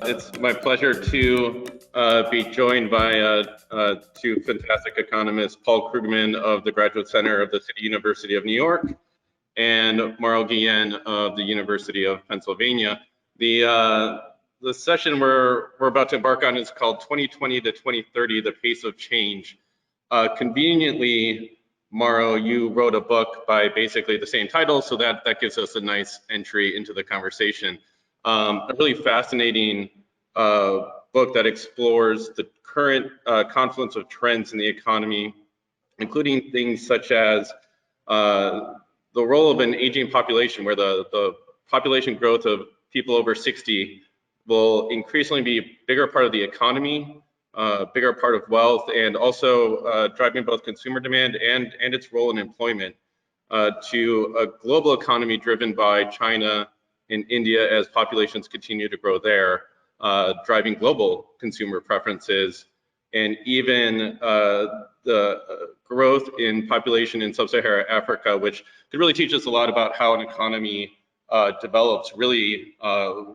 It's my pleasure to be joined by two fantastic economists, Paul Krugman of the Graduate Center of the City University of New York and Mauro Guillen of the University of Pennsylvania. The session we're about to embark on is called 2020 to 2030, The Pace of Change. Conveniently, Mauro, you wrote a book by basically the same title, so that gives us a nice entry into the conversation. A really fascinating book that explores the current confluence of trends in the economy, including things such as the role of an aging population, where the population growth of people over 60 will increasingly be a bigger part of the economy, bigger part of wealth, and also driving both consumer demand and its role in employment to a global economy driven by China and India as populations continue to grow there, driving global consumer preferences, and even the growth in population in sub-Saharan Africa, which could really teach us a lot about how an economy develops really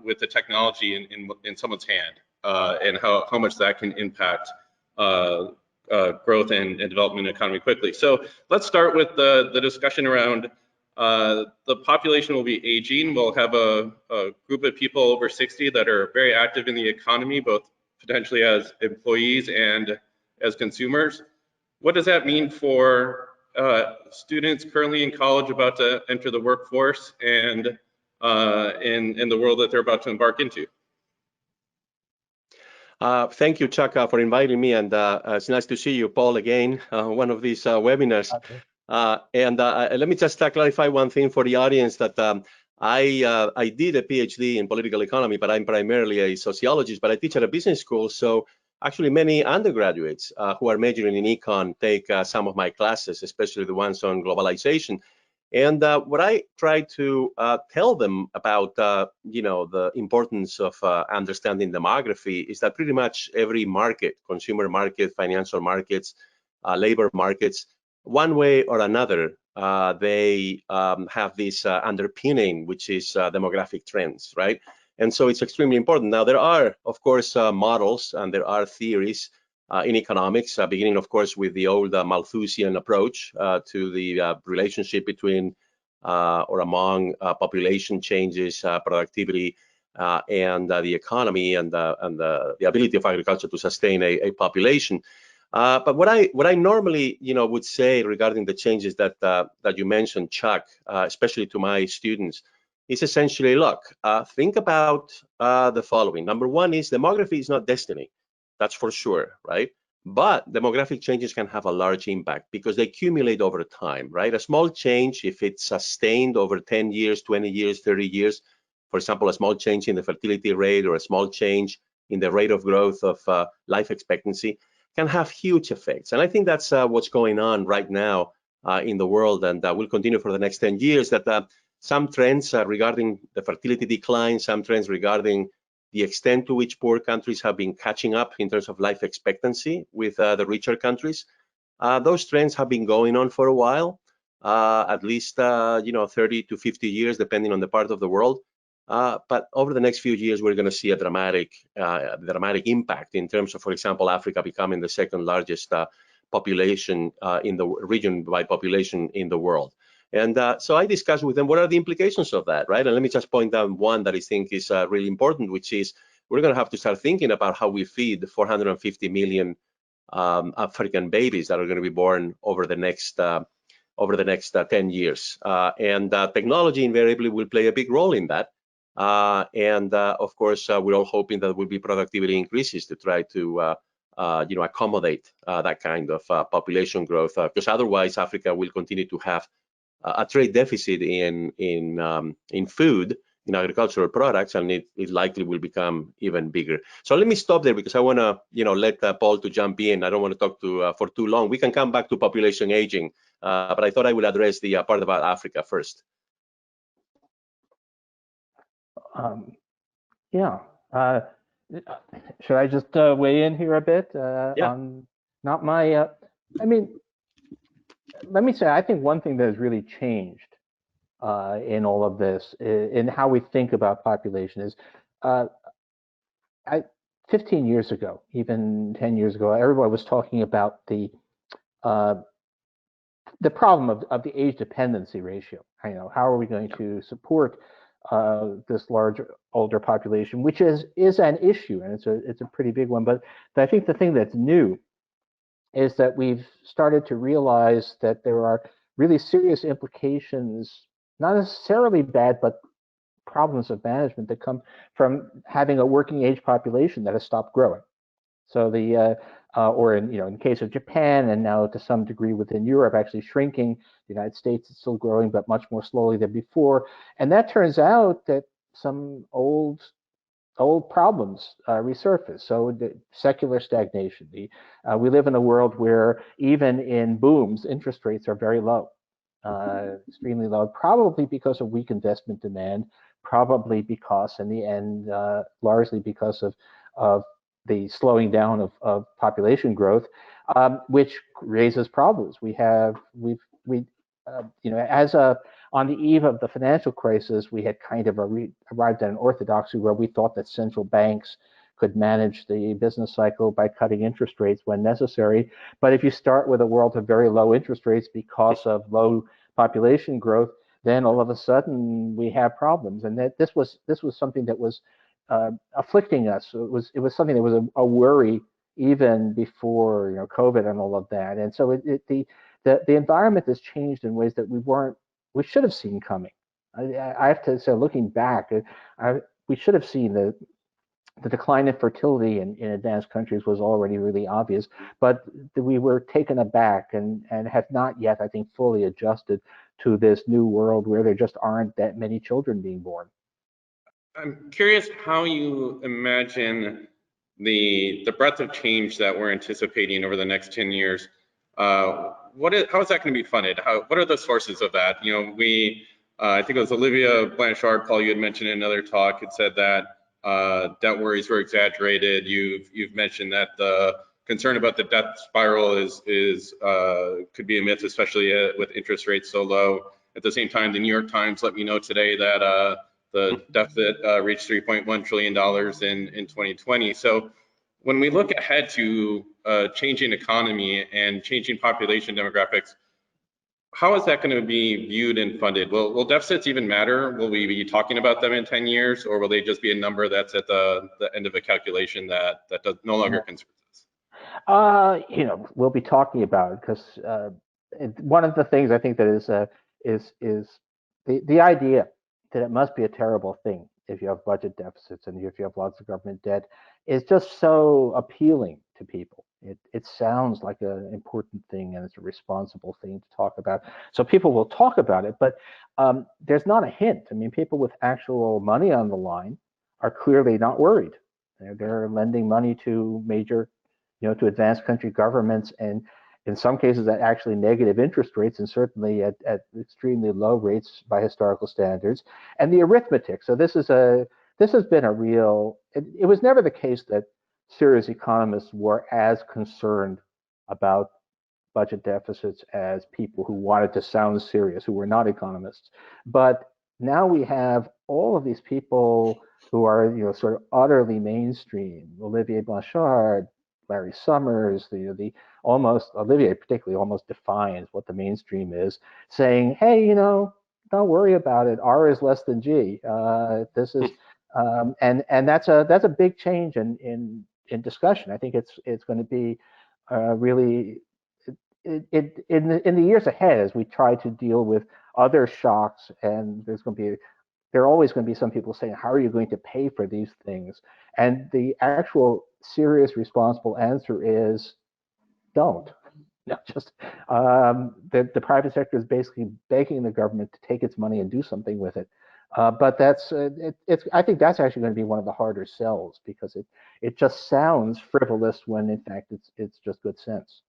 with the technology in someone's hand, and how much that can impact growth and development in the economy quickly. So let's start with the discussion around the population will be aging. We'll have a group of people over 60 that are very active in the economy, both potentially as employees and as consumers. What does that mean for students currently in college about to enter the workforce and in the world that they're about to embark into? Thank you, Chuck, for inviting me, and it's nice to see you, Paul, again, one of these webinars. Okay. Let me just clarify one thing for the audience, that I did a PhD in political economy, but I'm primarily a sociologist, but I teach at a business school, so actually many undergraduates who are majoring in econ take some of my classes, especially the ones on globalization. And what I try to tell them about, the importance of understanding demography is that pretty much every market, consumer market, financial markets, labor markets, one way or another, they have this underpinning, which is demographic trends, right? And so it's extremely important. Now, there are, of course, models and there are theories in economics, beginning, of course, with the old Malthusian approach to the relationship between or among population changes, productivity, and the economy, and the ability of agriculture to sustain a population. But what I normally, would say regarding the changes that you mentioned, Chuck, especially to my students, is essentially, look, think about the following. Number one is demography is not destiny. That's for sure, right? But demographic changes can have a large impact because they accumulate over time, right? A small change, if it's sustained over 10 years, 20 years, 30 years, for example, a small change in the fertility rate or a small change in the rate of growth of life expectancy, can have huge effects. And I think that's what's going on right now in the world, and will continue for the next 10 years, that some trends regarding the fertility decline, some trends regarding the extent to which poor countries have been catching up in terms of life expectancy with the richer countries. Those trends have been going on for a while, at least 30 to 50 years, depending on the part of the world. But over the next few years, we're going to see a dramatic impact in terms of, for example, Africa becoming the second largest population in the region by population in the world. And so I discussed with them what are the implications of that, right? And let me just point out one that I think is really important, which is we're going to have to start thinking about how we feed 450 million African babies that are going to be born over the next 10 years. And technology invariably will play a big role in that. Of course, we're all hoping that there will be productivity increases to try to accommodate that kind of population growth, because otherwise Africa will continue to have a trade deficit in food, in agricultural products, and it likely will become even bigger. So let me stop there because I want to, let Paul to jump in. I don't want to talk for too long. We can come back to population aging, but I thought I would address the part about Africa first. Yeah. Should I just weigh in here a bit? Yeah. On not my. Let me say, I think one thing that has really changed in all of this, in how we think about population, is 15 years ago, even 10 years ago, everybody was talking about the problem of the age dependency ratio. How are we going to support this large older population, which is an issue, and it's a pretty big one. But I think the thing that's new is that we've started to realize that there are really serious implications, not necessarily bad, but problems of management that come from having a working age population that has stopped growing. So or in the case of Japan, and now to some degree within Europe, actually shrinking. The United States is still growing, but much more slowly than before. And that turns out that some old problems resurface. So the secular stagnation. We live in a world where even in booms, interest rates are very low, extremely low, probably because of weak investment demand, probably because in the end, largely because of the slowing down of population growth, which raises problems. On the eve of the financial crisis, we had kind of arrived at an orthodoxy where we thought that central banks could manage the business cycle by cutting interest rates when necessary. But if you start with a world of very low interest rates because of low population growth, then all of a sudden we have problems. And that this was something that was afflicting us. It was something that was a worry even before COVID and all of that. And so the environment has changed in ways that we should have seen coming. I have to say, looking back, we should have seen the decline in fertility in advanced countries was already really obvious, but we were taken aback and have not yet, I think, fully adjusted to this new world where there just aren't that many children being born. I'm curious how you imagine the breadth of change that we're anticipating over the next 10 years. How is that going to be funded? What are the sources of that? I think it was Olivia Blanchard, Paul, you had mentioned in another talk, had said that debt worries were exaggerated. You've mentioned that the concern about the debt spiral could be a myth, especially with interest rates so low. At the same time, the New York Times let me know today that the deficit reached $3.1 trillion in 2020. So when we look ahead to changing economy and changing population demographics, how is that going to be viewed and funded? Will deficits even matter? Will we be talking about them in 10 years, or will they just be a number that's at the end of a calculation that no longer concerns us? We'll be talking about it because one of the things I think that is the idea that it must be a terrible thing if you have budget deficits and if you have lots of government debt is just so appealing to people. It sounds like an important thing and it's a responsible thing to talk about. So people will talk about it, but there's not a hint. I mean, people with actual money on the line are clearly not worried. They're lending money to major, to advanced country governments, and in some cases at actually negative interest rates, and certainly at extremely low rates by historical standards. And the arithmetic. So this has been a real. It was never the case that serious economists were as concerned about budget deficits as people who wanted to sound serious, who were not economists. But now we have all of these people who are, sort of utterly mainstream. Olivier Blanchard, Larry Summers, Olivier particularly almost defines what the mainstream is, saying, hey, don't worry about it. R is less than G. This is, and that's a big change in discussion. I think it's going to be really in the years ahead as we try to deal with other shocks, and there are always going to be some people saying, how are you going to pay for these things? And the actual serious, responsible answer is don't. Not just the private sector is basically begging the government to take its money and do something with it. But I think that's actually going to be one of the harder sells, because it just sounds frivolous when in fact it's just good sense.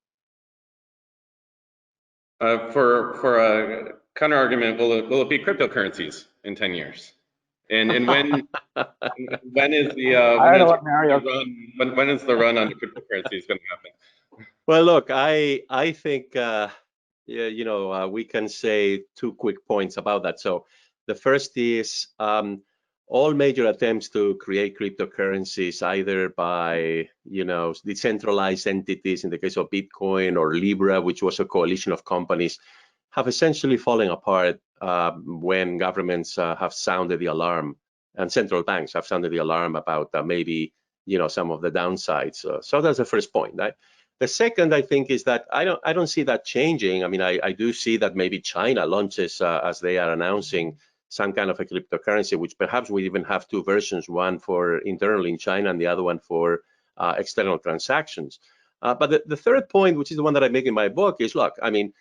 For a counter argument, will it be cryptocurrencies in 10 years? And when when is the when is the run on the cryptocurrencies going to happen? Well, look, I think we can say two quick points about that. So the first is all major attempts to create cryptocurrencies, either by, decentralized entities in the case of Bitcoin or Libra, which was a coalition of companies, have essentially fallen apart when governments have sounded the alarm, and central banks have sounded the alarm about maybe, some of the downsides. So that's the first point. Right? The second, I think, is that I don't see that changing. I mean, I do see that maybe China launches, as they are announcing, some kind of a cryptocurrency, which perhaps we even have two versions, one for internally in China and the other one for external transactions. But the third point, which is the one that I make in my book, is, look, I mean,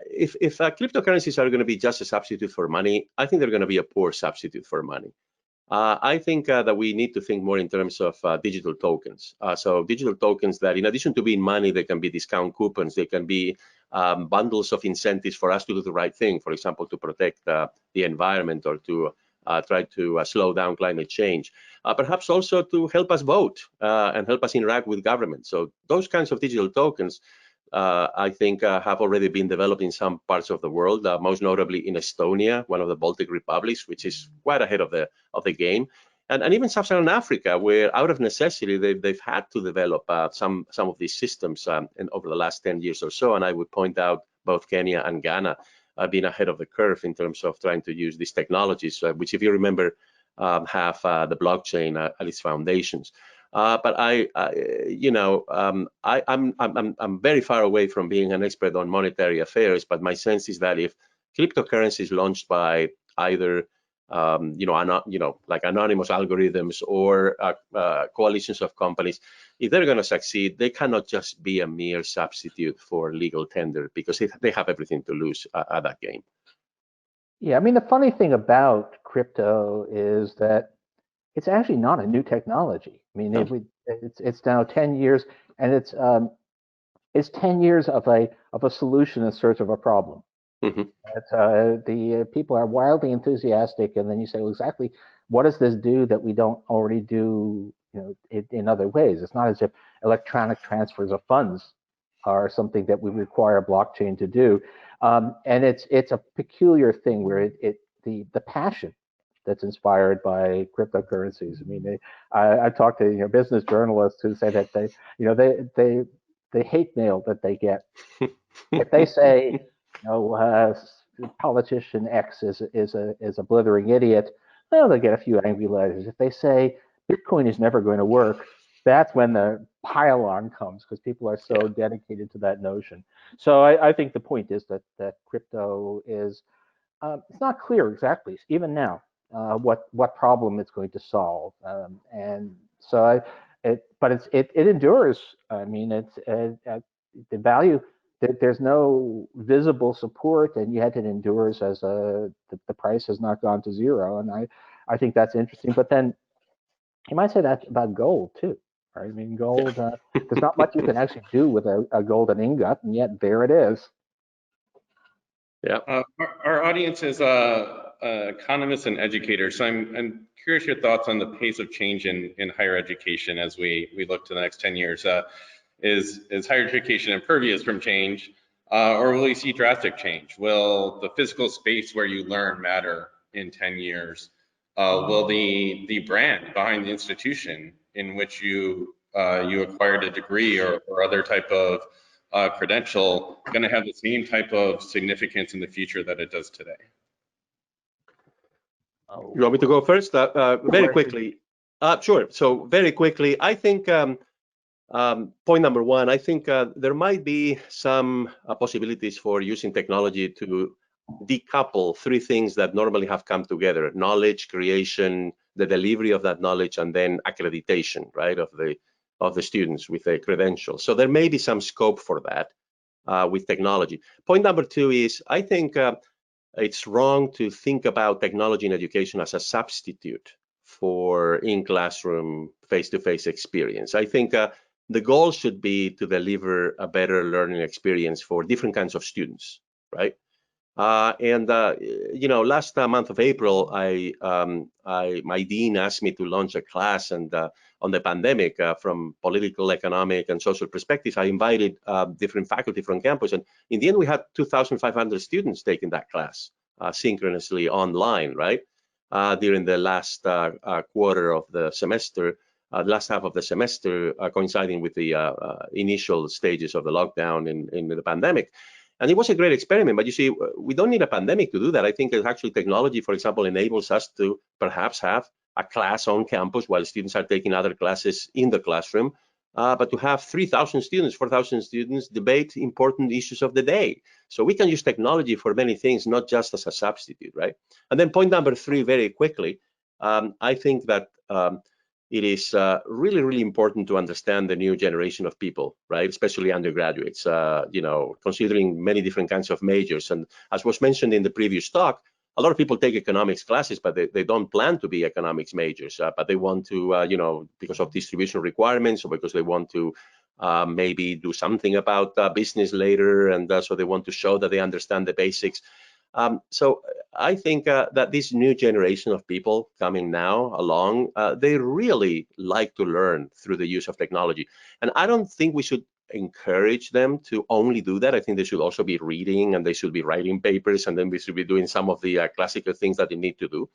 if cryptocurrencies are going to be just a substitute for money, I think they're going to be a poor substitute for money. I think that we need to think more in terms of digital tokens. So digital tokens that, in addition to being money, they can be discount coupons, they can be bundles of incentives for us to do the right thing, for example, to protect the environment or to try to slow down climate change. Perhaps also to help us vote and help us interact with government. So those kinds of digital tokens, I think, have already been developed in some parts of the world, most notably in Estonia, one of the Baltic republics, which is quite ahead of the game, and even Sub-Saharan Africa, where out of necessity they've had to develop some of these systems and over the last 10 years or so. And I would point out both Kenya and Ghana being ahead of the curve in terms of trying to use these technologies, which, if you remember, have the blockchain at its foundations. But I'm very far away from being an expert on monetary affairs. But my sense is that if cryptocurrencies launched by either like anonymous algorithms or coalitions of companies, if they're going to succeed, they cannot just be a mere substitute for legal tender, because they have everything to lose at that game. Yeah, I mean, the funny thing about crypto is that it's actually not a new technology. I mean, it's now 10 years, and it's 10 years of a solution in search of a problem. Mm-hmm. The people are wildly enthusiastic, and then you say, well, exactly what does this do that we don't already do, in other ways? It's not as if electronic transfers of funds are something that we require blockchain to do, and it's a peculiar thing where the passion that's inspired by cryptocurrencies. I mean, I talked to business journalists who say that they hate mail that they get. If they say, politician X is a blithering idiot, well, they get a few angry letters. If they say Bitcoin is never going to work, that's when the pile-on comes, because people are so dedicated to that notion. So I think the point is that crypto is, it's not clear exactly, even now, what problem it's going to solve, and so it endures. I mean, it's the value. There's no visible support, and yet it endures as the price has not gone to zero, and I think that's interesting. But then you might say that about gold too, right? I mean, gold, there's not much you can actually do with a golden ingot, and yet there it is. Yeah. Our audience is economists and educators, so I'm curious your thoughts on the pace of change in higher education as we look to the next 10 years. Is higher education impervious from change, or will we see drastic change? Will the physical space where you learn matter in 10 years? Will the brand behind the institution in which you acquired a degree or other type of credential going to have the same type of significance in the future that it does today? You want me to go first? Very quickly. Sure. So very quickly, I think point number one, I think there might be some possibilities for using technology to decouple three things that normally have come together: knowledge creation, the delivery of that knowledge, and then accreditation, right, of the students with a credential. So there may be some scope for that with technology. Point number two is, I think it's wrong to think about technology in education as a substitute for in-classroom face-to-face experience. I think the goal should be to deliver a better learning experience for different kinds of students, right? Last month of April, my dean asked me to launch a class on the pandemic from political, economic, and social perspectives. I invited different faculty from campus, and in the end, we had 2,500 students taking that class synchronously online, right? during the last quarter of the semester, last half of the semester, coinciding with the initial stages of the lockdown in the pandemic. And it was a great experiment, but you see, we don't need a pandemic to do that. I think actually technology, for example, enables us to perhaps have a class on campus while students are taking other classes in the classroom, but to have 3,000 students, 4,000 students debate important issues of the day. So we can use technology for many things, not just as a substitute, right? And then point number 3, very quickly, I think that it is really, really important to understand the new generation of people, right? Especially undergraduates, you know, considering many different kinds of majors. And as was mentioned in the previous talk, a lot of people take economics classes, but they don't plan to be economics majors, but they want to, you know, because of distribution requirements or because they want to maybe do something about business later. And so they want to show that they understand the basics. So I think that this new generation of people coming now along, they really like to learn through the use of technology. And I don't think we should encourage them to only do that. I think they should also be reading and they should be writing papers, and then we should be doing some of the classical things that they need to do.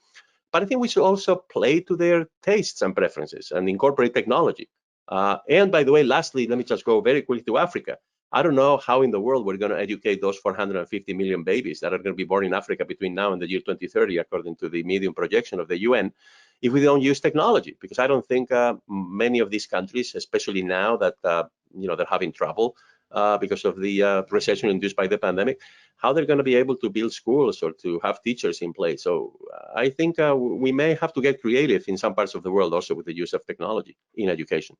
But I think we should also play to their tastes and preferences and incorporate technology. And by the way, lastly, let me just go very quickly to Africa. I don't know how in the world we're going to educate those 450 million babies that are going to be born in Africa between now and the year 2030, according to the medium projection of the UN, if we don't use technology. Because I don't think many of these countries, especially now that you know, they're having trouble because of the recession induced by the pandemic, how they're going to be able to build schools or to have teachers in place. So I think we may have to get creative in some parts of the world also with the use of technology in education.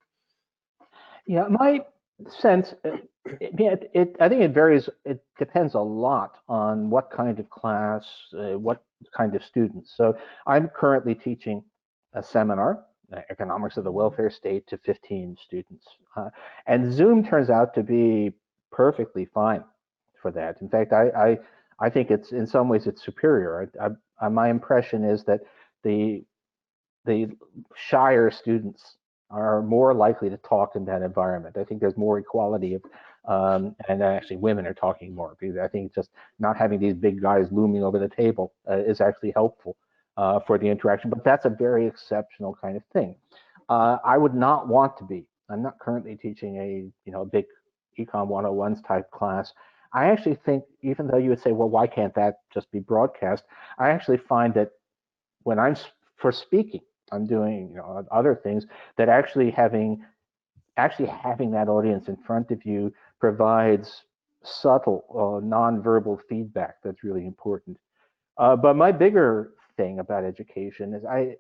Yeah, my sense, I think it varies. It depends a lot on what kind of class, what kind of students. So I'm currently teaching a seminar, Economics of the Welfare State, to 15 students. And Zoom turns out to be perfectly fine for that. In fact, I think it's, in some ways, it's superior. My impression is that the shyer students are more likely to talk in that environment. I think there's more equality of, and actually women are talking more, because I think just not having these big guys looming over the table is actually helpful for the interaction. But that's a very exceptional kind of thing. I would not want to be. I'm not currently teaching a big Econ 101s type class. I actually think, even though you would say, well, why can't that just be broadcast? I actually find that when I'm for speaking, I'm doing other things, that actually having that audience in front of you provides subtle nonverbal feedback that's really important. But my bigger thing about education is I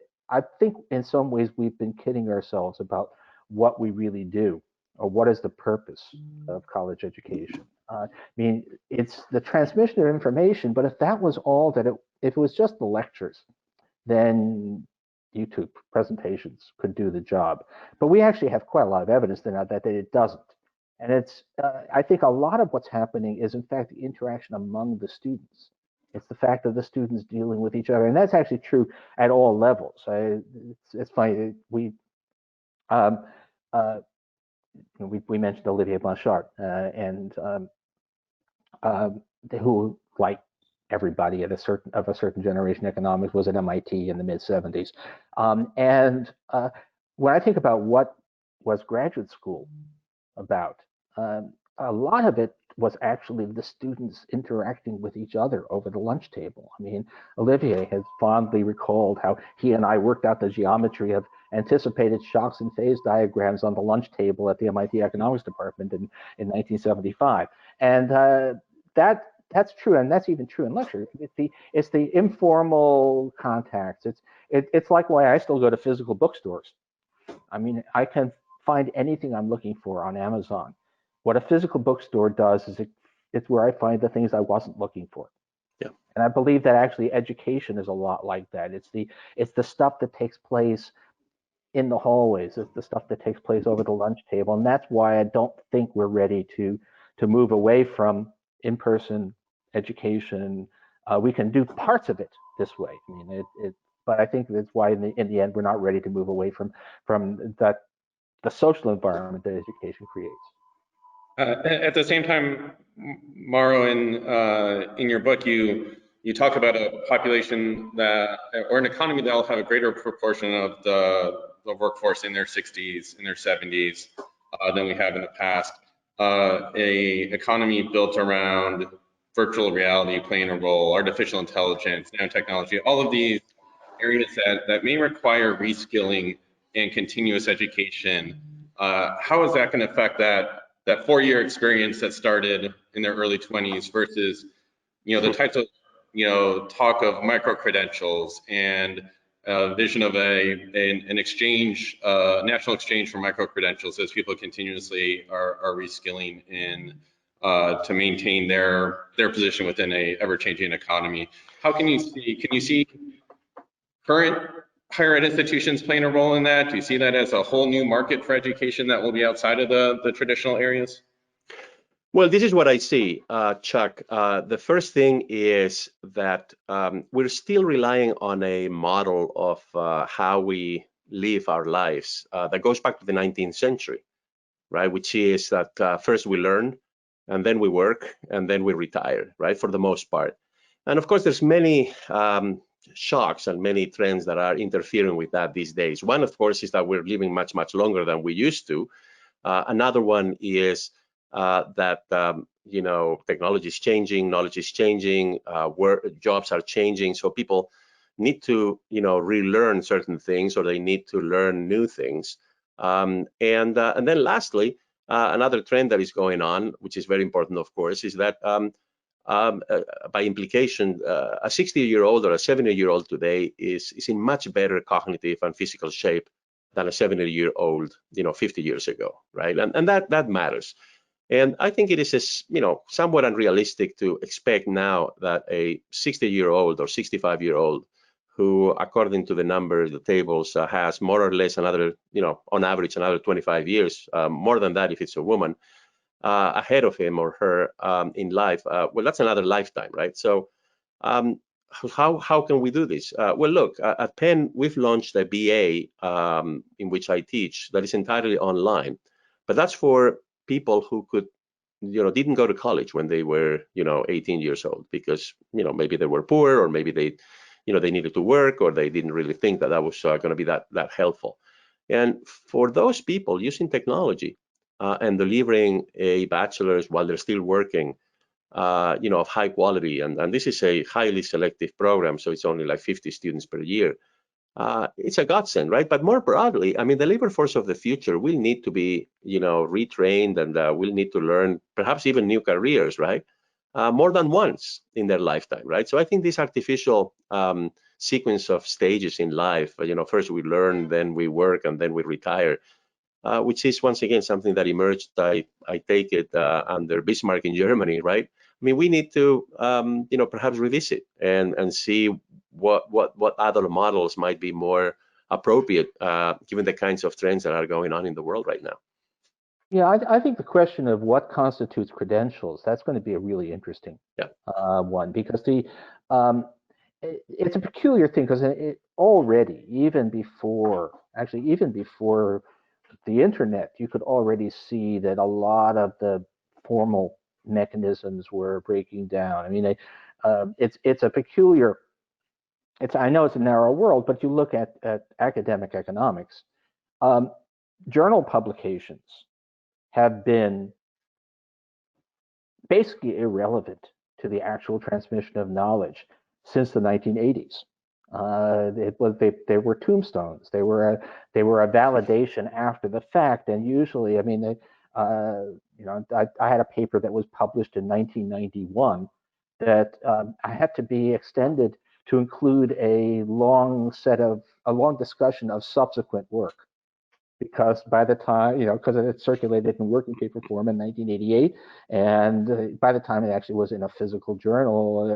think in some ways we've been kidding ourselves about what we really do, or what is the purpose of college education. I mean, it's the transmission of information, but if that was all that if it was just the lectures, then YouTube presentations could do the job. But we actually have quite a lot of evidence that it doesn't. And it's, I think a lot of what's happening is, in fact, the interaction among the students. It's the fact of the students dealing with each other. And that's actually true at all levels. It's funny, we mentioned Olivier Blanchard, who, like everybody of a certain generation, economics, was at MIT in the mid 70s. When I think about what was graduate school about, a lot of it was actually the students interacting with each other over the lunch table. I mean, Olivier has fondly recalled how he and I worked out the geometry of anticipated shocks and phase diagrams on the lunch table at the MIT economics department in 1975. And that's true, and that's even true in lecture. It's the informal contacts. It's like why I still go to physical bookstores. I mean, I can find anything I'm looking for on Amazon. What a physical bookstore does is it's where I find the things I wasn't looking for. Yeah. And I believe that actually education is a lot like that. It's the stuff that takes place in the hallways. It's the stuff that takes place over the lunch table, and that's why I don't think we're ready to move away from in-person education. We can do parts of it this way. I mean, but I think that's why in the end we're not ready to move away from that, the social environment that education creates. At the same time, Mauro, in your book, you you talk about a population that, or an economy that will have a greater proportion of the workforce in their 60s, in their 70s than we have in the past. A economy built around virtual reality playing a role, artificial intelligence, nanotechnology, all of these areas that may require reskilling and continuous education. How is that going to affect that 4-year experience that started in their early 20s versus, the types of, talk of micro credentials and vision of an exchange, national exchange for micro credentials as people continuously are reskilling in to maintain their position within a ever-changing economy. How can you see current higher ed institutions playing a role in that? Do you see that as a whole new market for education that will be outside of the traditional areas? Well, this is what I see, Chuck. The first thing is that we're still relying on a model of how we live our lives that goes back to the 19th century, right? Which is that first we learn, and then we work, and then we retire, right? For the most part. And of course, there's many shocks and many trends that are interfering with that these days. One, of course, is that we're living much, much longer than we used to. Another one is that technology is changing, knowledge is changing, jobs are changing, so people need to relearn certain things, or they need to learn new things. And then lastly, another trend that is going on, which is very important, of course, is that by implication, a 60-year-old or a 70-year-old today is in much better cognitive and physical shape than a 70-year-old 50 years ago, right? And that matters. And I think it is somewhat unrealistic to expect now that a 60-year-old or 65-year-old who, according to the numbers, the tables, has more or less another, on average, another 25 years, more than that if it's a woman, ahead of him or her in life. Well, that's another lifetime, right? So how can we do this? Well, look, at Penn, we've launched a BA in which I teach that is entirely online, but that's for people who could, didn't go to college when they were, 18 years old because, maybe they were poor, or maybe they needed to work, or they didn't really think that was going to be that helpful. And for those people, using technology and delivering a bachelor's while they're still working, of high quality, and this is a highly selective program, so it's only like 50 students per year. It's a godsend, right? But more broadly, I mean, the labor force of the future will need to be, retrained, and will need to learn perhaps even new careers, right? More than once in their lifetime, right? So I think this artificial sequence of stages in life, first we learn, then we work, and then we retire, which is once again something that emerged, I take it, under Bismarck in Germany, right? I mean, we need to, perhaps revisit and see what other models might be more appropriate, given the kinds of trends that are going on in the world right now. Yeah, I think the question of what constitutes credentials, that's going to be a really interesting one, because it's a peculiar thing, because it already, even before the internet, you could already see that a lot of the formal mechanisms were breaking down. I mean, it's a peculiar. I know it's a narrow world, but you look at academic economics. Journal publications have been basically irrelevant to the actual transmission of knowledge since the 1980s. They were tombstones. They were a validation after the fact, and usually, I mean, I had a paper that was published in 1991 that I had to be extended to include a long discussion of subsequent work, because by the time, because it circulated in working paper form in 1988, and by the time it actually was in a physical journal,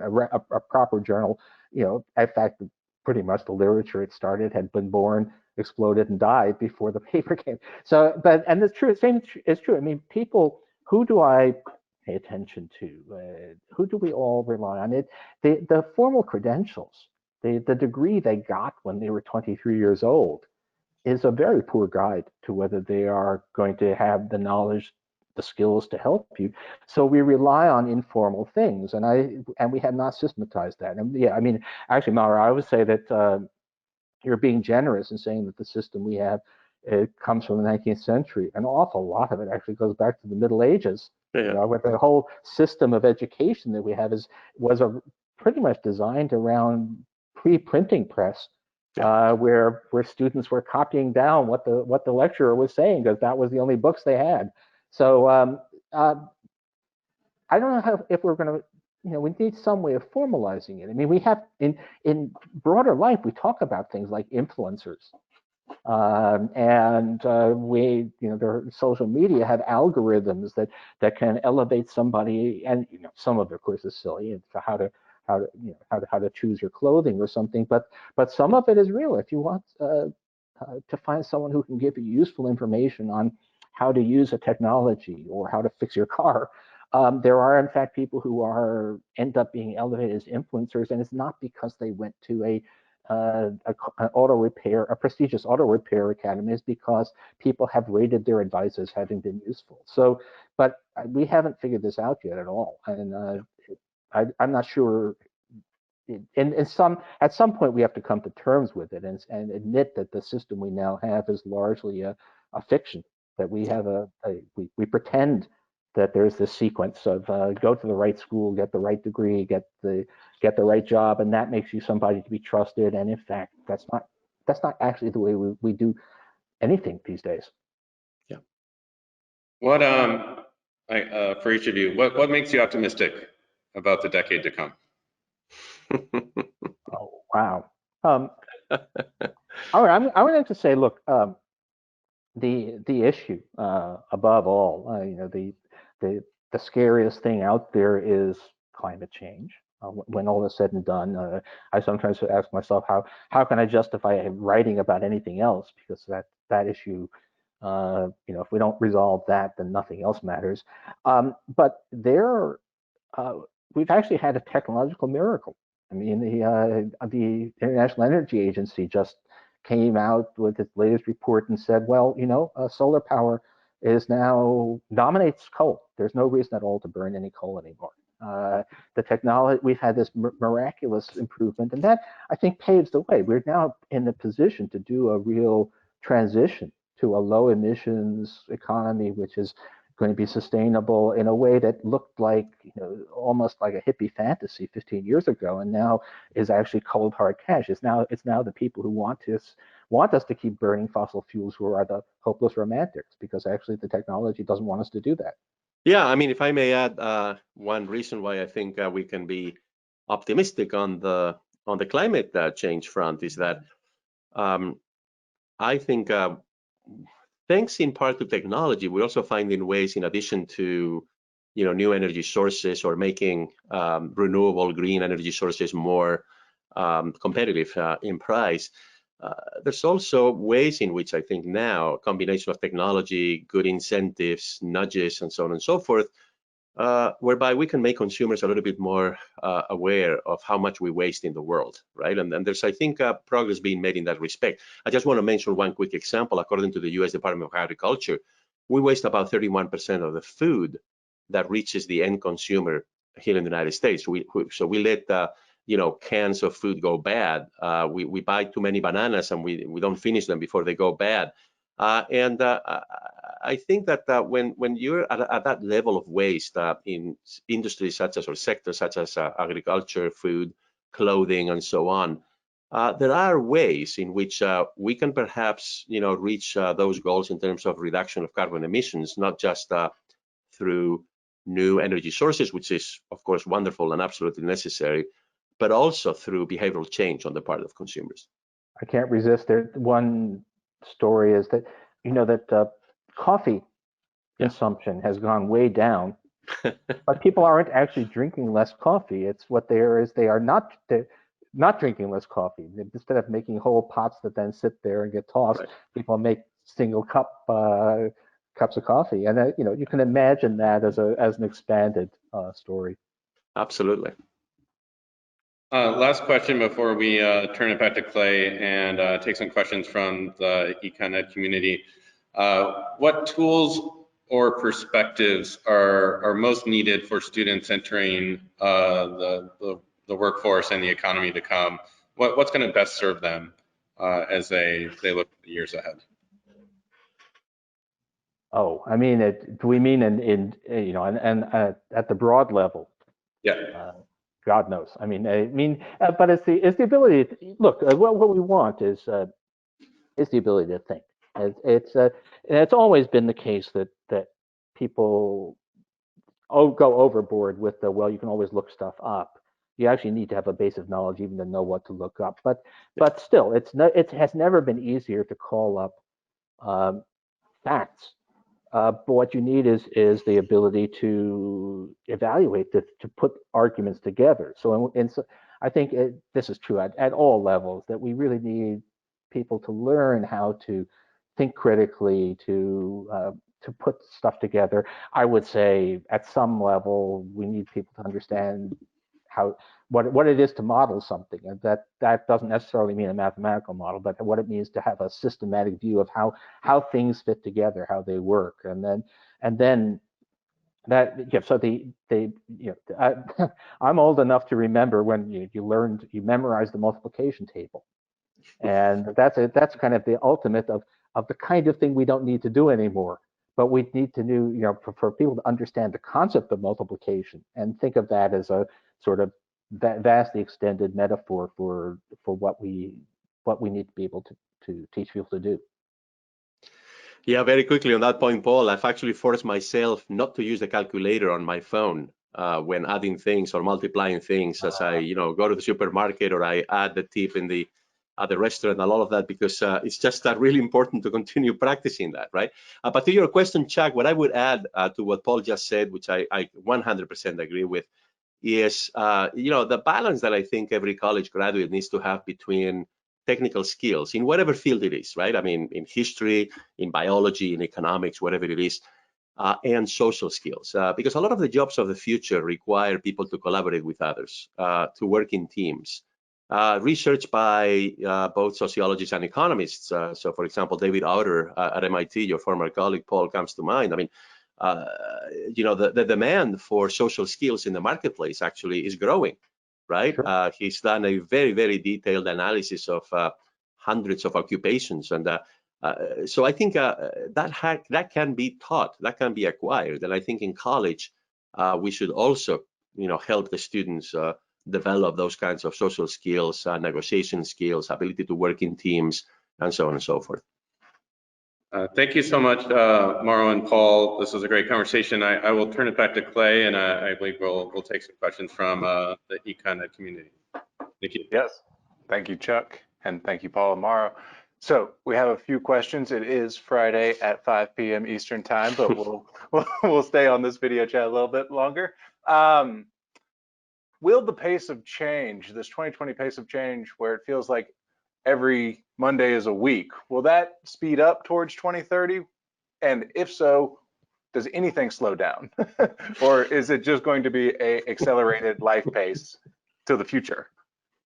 a proper journal, in fact, pretty much the literature it started had been born, exploded, and died before the paper came. So, and it's true. Same is true. I mean, people. Who do I pay attention to? Who do we all rely on? The formal credentials, the degree they got when they were 23 years old, is a very poor guide to whether they are going to have the knowledge the skills to help you. So we rely on informal things, and we have not systematized that. And yeah, I mean, actually, Mauro, I would say that you're being generous in saying that the system we have, it comes from the 19th century. An awful lot of it actually goes back to the Middle Ages. Yeah. You know, with the whole system of education that we have was pretty much designed around pre-printing press, where students were copying down what the lecturer was saying because that was the only books they had. So I don't know if we're going to, you know, we need some way of formalizing it. I mean, we have in broader life, we talk about things like influencers. We, you know, their social media have algorithms that can elevate somebody, and you know, some of it, of course, is silly. It's how to choose your clothing or something. But some of it is real. If you want to find someone who can give you useful information on how to use a technology or how to fix your car, there are in fact people who end up being elevated as influencers, and it's not because they went to an prestigious auto repair academy. Is because people have rated their advice as having been useful. So, but we haven't figured this out yet at all, and I'm not sure. At some point, we have to come to terms with it and admit that the system we now have is largely a fiction. That we have we pretend that there's this sequence of go to the right school, get the right degree, get the right job, and that makes you somebody to be trusted. And in fact, that's not actually the way we do anything these days. Yeah. What for each of you, what makes you optimistic about the decade to come? Oh wow. All right, I would like to say, look, the issue above all, you know, the scariest thing out there is climate change. When all is said and done, I sometimes ask myself, how can I justify writing about anything else? Because that issue, you know, if we don't resolve that, then nothing else matters. But we've actually had a technological miracle. I mean, the International Energy Agency just came out with its latest report and said, well, you know, solar power dominates coal. There's no reason at all to burn any coal anymore. The technology, we've had this miraculous improvement, and that I think paves the way. We're now in a position to do a real transition to a low emissions economy, which is going to be sustainable in a way that looked like, you know, almost like a hippie fantasy 15 years ago, and now is actually cold hard cash. It's now the people who want us to keep burning fossil fuels who are the hopeless romantics, because actually the technology doesn't want us to do that. Yeah, I mean, if I may add one reason why I think we can be optimistic on the climate change front is that I think thanks in part to technology, we're also finding ways, in addition to, you know, new energy sources or making renewable green energy sources more competitive in price. There's also ways in which I think now a combination of technology, good incentives, nudges, and so on and so forth, whereby we can make consumers a little bit more aware of how much we waste in the world, right? And there's, I think, progress being made in that respect. I just want to mention one quick example. According to the U.S. Department of Agriculture, we waste about 31% of the food that reaches the end consumer here in the United States. So we let you know, cans of food go bad. We buy too many bananas and we don't finish them before they go bad. I think that when you're at that level of waste in industries such as, or sectors such as agriculture, food, clothing, and so on, there are ways in which we can perhaps, you know, reach those goals in terms of reduction of carbon emissions, not just through new energy sources, which is of course wonderful and absolutely necessary, but also through behavioral change on the part of consumers. I can't resist. One story is that, you know, that coffee consumption has gone way down, but people aren't actually drinking less coffee. It's what they are not drinking less coffee. Instead of making whole pots that then sit there and get tossed, people make single cups of coffee, and you know, you can imagine that as an expanded story. Absolutely. Last question before we turn it back to Clay and take some questions from the eConNet community. What tools or perspectives are most needed for students entering the workforce and the economy to come? What's going to best serve them as they look at the years ahead? Oh, I mean, do we mean in you know, and at the broad level? Yeah. God knows. I mean, but it's the ability to look. What we want is the ability to think. It's always been the case that people go overboard with the, well, you can always look stuff up. You actually need to have a base of knowledge even to know what to look up. But still, it has never been easier to call up facts. But what you need is the ability to evaluate, to put arguments together. So I think this is true at all levels, that we really need people to learn how to think critically, to put stuff together. I would say at some level we need people to understand what it is to model something, and that doesn't necessarily mean a mathematical model, but what it means to have a systematic view of how things fit together, how they work, and then that, yeah, so I'm old enough to remember when you memorized the multiplication table, and that's kind of the ultimate of the kind of thing we don't need to do anymore. But we need to do, for people to understand the concept of multiplication and think of that as a sort of that vastly extended metaphor for what we need to be able to teach people to do. Yeah, very quickly on that point, Paul, I've actually forced myself not to use the calculator on my phone when adding things or multiplying things as I, go to the supermarket, or I add the tip at the restaurant and all of that, because it's just really important to continue practicing that, right? But to your question, Chuck, what I would add to what Paul just said, which I 100% agree with, is the balance that I think every college graduate needs to have between technical skills in whatever field it is, right? I mean, in history, in biology, in economics, whatever it is, and social skills, because a lot of the jobs of the future require people to collaborate with others, to work in teams. Research by both sociologists and economists. So, for example, David Autor at MIT, your former colleague, Paul, comes to mind. I mean, the demand for social skills in the marketplace actually is growing, right? Sure. He's done a very, very detailed analysis of hundreds of occupations, and so I think that can be taught, that can be acquired, and I think in college we should also, help the students develop those kinds of social skills, negotiation skills, ability to work in teams, and so on and so forth. Thank you so much, Mauro and Paul. This was a great conversation. I will turn it back to Clay, and I believe we'll take some questions from the econ community. Thank you. Yes, thank you, Chuck, and thank you, Paul and Mauro. So we have a few questions. It is Friday at 5 p.m. Eastern time, but we'll stay on this video chat a little bit longer. Will the pace of change, this 2020 pace of change, where it feels like every Monday is a week, will that speed up towards 2030? And if so, does anything slow down? Or is it just going to be a accelerated life pace to the future?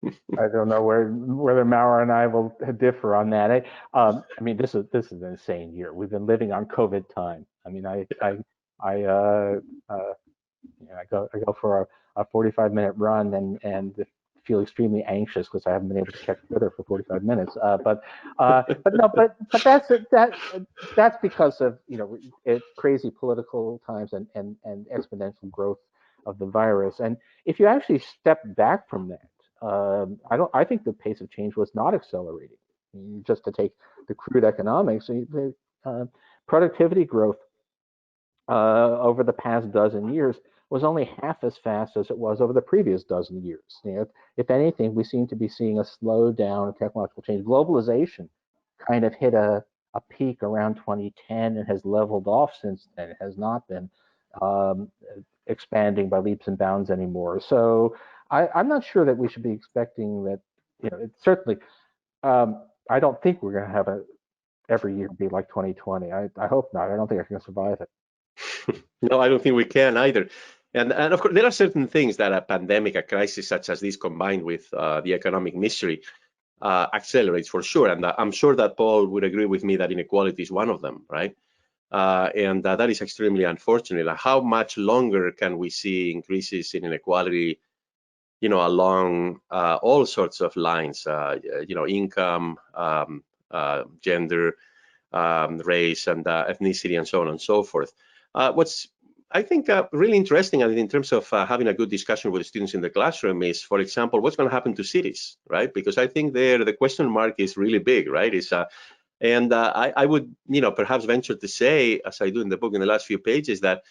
I don't know whether Mauro and I will differ on that. I mean, this is an insane year. We've been living on COVID time. I mean, I go for a 45-minute run and feel extremely anxious because I haven't been able to check Twitter for 45 minutes. But that's because of crazy political times and exponential growth of the virus. And if you actually step back from that, I think the pace of change was not accelerating. Just to take the crude economics, productivity growth over the past dozen years was only half as fast as it was over the previous dozen years. If anything, we seem to be seeing a slowdown in technological change. Globalization kind of hit a peak around 2010 and has leveled off since then. It has not been expanding by leaps and bounds anymore. So I'm not sure that we should be expecting that. Certainly, I don't think we're going to have every year be like 2020. I hope not. I don't think I can survive it. No, I don't think we can either. And of course, there are certain things that a pandemic, a crisis such as this, combined with the economic misery, accelerates for sure. And I'm sure that Paul would agree with me that inequality is one of them, right? and that is extremely unfortunate. How much longer can we see increases in inequality, along all sorts of lines, income, gender, race, and ethnicity, and so on and so forth. What's I think really interesting, and in terms of having a good discussion with the students in the classroom, is, for example, what's going to happen to cities, right? Because I think there the question mark is really big, right? I would, perhaps venture to say, as I do in the book in the last few pages, that,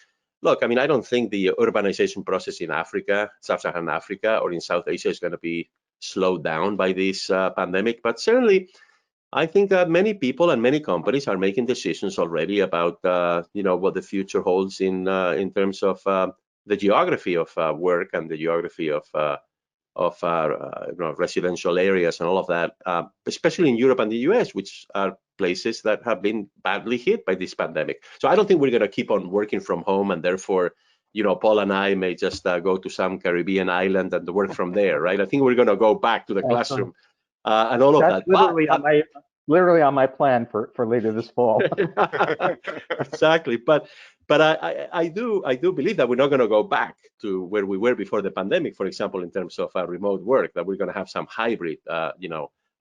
look, I mean, I don't think the urbanization process in Africa, Sub-Saharan Africa, or in South Asia is going to be slowed down by this pandemic, but certainly I think that many people and many companies are making decisions already about, what the future holds in terms of the geography of work and the geography of residential areas and all of that, especially in Europe and the US, which are places that have been badly hit by this pandemic. So I don't think we're going to keep on working from home, and therefore, Paul and I may just go to some Caribbean island and work from there, right? I think we're going to go back to the classroom and all of that. That's literally on my plan for later this fall. Exactly, but I do believe that we're not going to go back to where we were before the pandemic, for example, in terms of remote work, that we're going to have some hybrid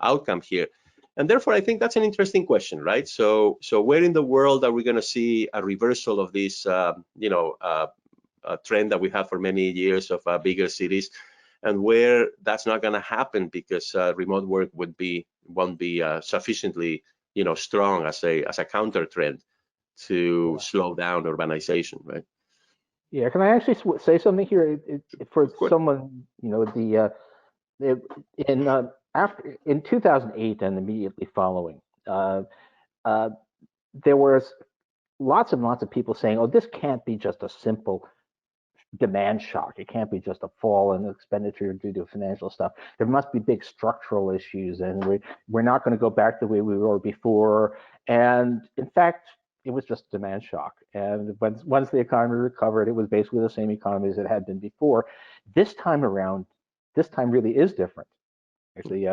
outcome here. And therefore, I think that's an interesting question, right? So where in the world are we going to see a reversal of this trend that we have for many years of bigger cities, and where that's not going to happen because remote work won't be sufficiently strong as a counter trend to slow down urbanization, right? Yeah, can I actually say something here? For someone, in 2008 and immediately following, there was lots and lots of people saying, "Oh, this can't be just a simple demand shock. It can't be just a fall in expenditure due to financial stuff. There must be big structural issues, and we're not going to go back the way we were before." And in fact, it was just a demand shock. And once the economy recovered, it was basically the same economy as it had been before. This time around, this time really is different. Actually,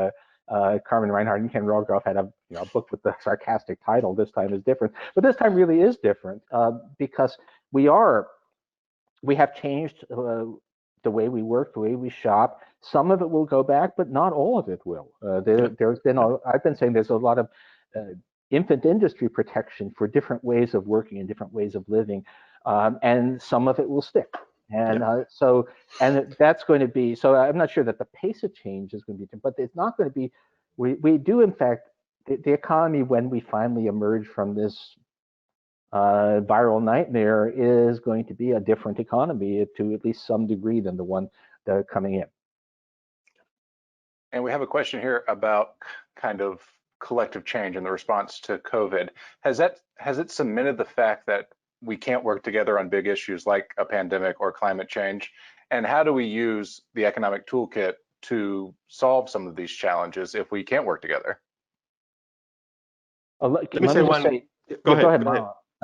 Carmen Reinhardt and Ken Rogoff had a book with the sarcastic title, "This Time is Different." But this time really is different because we have changed the way we work, the way we shop. Some of it will go back, but not all of it will. There's been, I've been saying there's a lot of infant industry protection for different ways of working and different ways of living, and some of it will stick. And and that's going to be, so I'm not sure that the pace of change is going to be, but it's not going to be, we do in fact, the economy, when we finally emerge from this viral nightmare, is going to be a different economy to at least some degree than the one that are coming in. And we have a question here about kind of collective change in the response to COVID. Has it cemented the fact that we can't work together on big issues like a pandemic or climate change? And how do we use the economic toolkit to solve some of these challenges if we can't work together? Let me say one. Go ahead.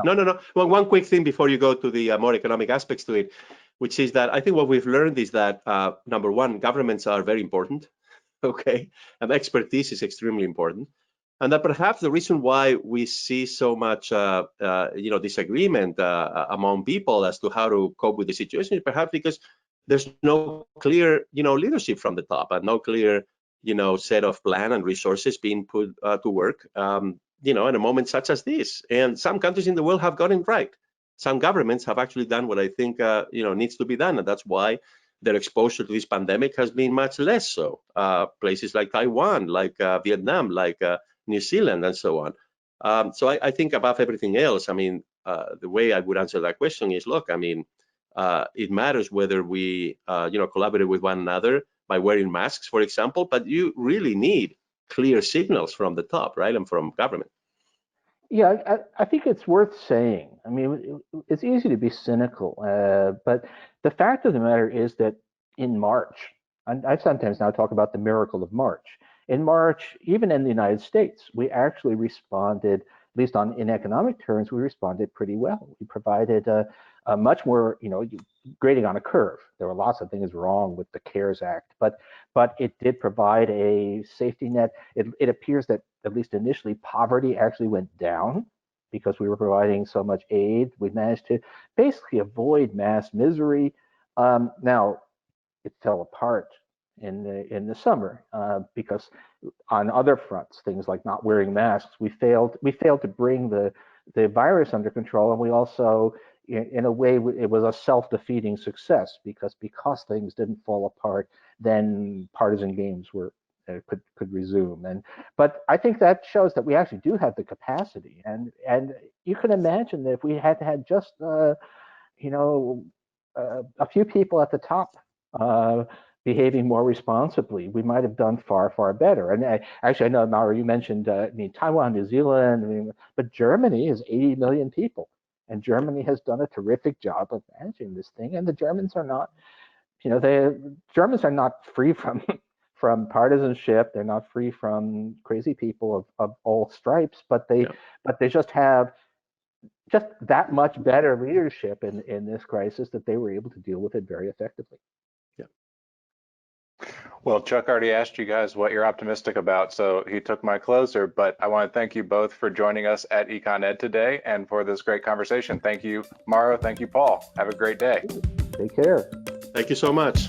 No. Well, one quick thing before you go to the more economic aspects to it, which is that I think what we've learned is that number one, governments are very important. Okay, and expertise is extremely important, and that perhaps the reason why we see so much disagreement among people as to how to cope with the situation is perhaps because there's no clear leadership from the top, and no clear set of plan and resources being put to work in a moment such as this. And some countries in the world have gotten it right. Some governments have actually done what I think needs to be done, and that's why their exposure to this pandemic has been much less so. Places like Taiwan, like Vietnam, like New Zealand, and so on. So I think above everything else, I mean, the way I would answer that question is, look, I mean, it matters whether we, collaborate with one another by wearing masks, for example, but you really need clear signals from the top, right, and from government. Yeah, I think it's worth saying. I mean, it's easy to be cynical, but the fact of the matter is that in March, and I sometimes now talk about the miracle of March. In March, even in the United States, we actually responded, at least in economic terms, we responded pretty well. We provided a much more, grading on a curve. There were lots of things wrong with the CARES Act, but it did provide a safety net. It appears that, at least initially, poverty actually went down because we were providing so much aid. We managed to basically avoid mass misery. Now, it fell apart in the summer because on other fronts, things like not wearing masks, we failed to bring the virus under control, and we also, in a way, it was a self-defeating success because things didn't fall apart, then partisan games could resume. But I think that shows that we actually do have the capacity, and you can imagine that if we had just a few people at the top behaving more responsibly, we might have done far better. And actually, I know, Mauro, you mentioned Taiwan, New Zealand, but Germany is 80 million people, and Germany has done a terrific job of managing this thing. And the Germans are not, the Germans are not free from partisanship. They're not free from crazy people of all stripes, but they just have just that much better leadership in this crisis that they were able to deal with it very effectively. Well, Chuck already asked you guys what you're optimistic about, so he took my closer, but I want to thank you both for joining us at Econ Ed today and for this great conversation. Thank you, Mauro. Thank you, Paul. Have a great day. Take care. Thank you so much.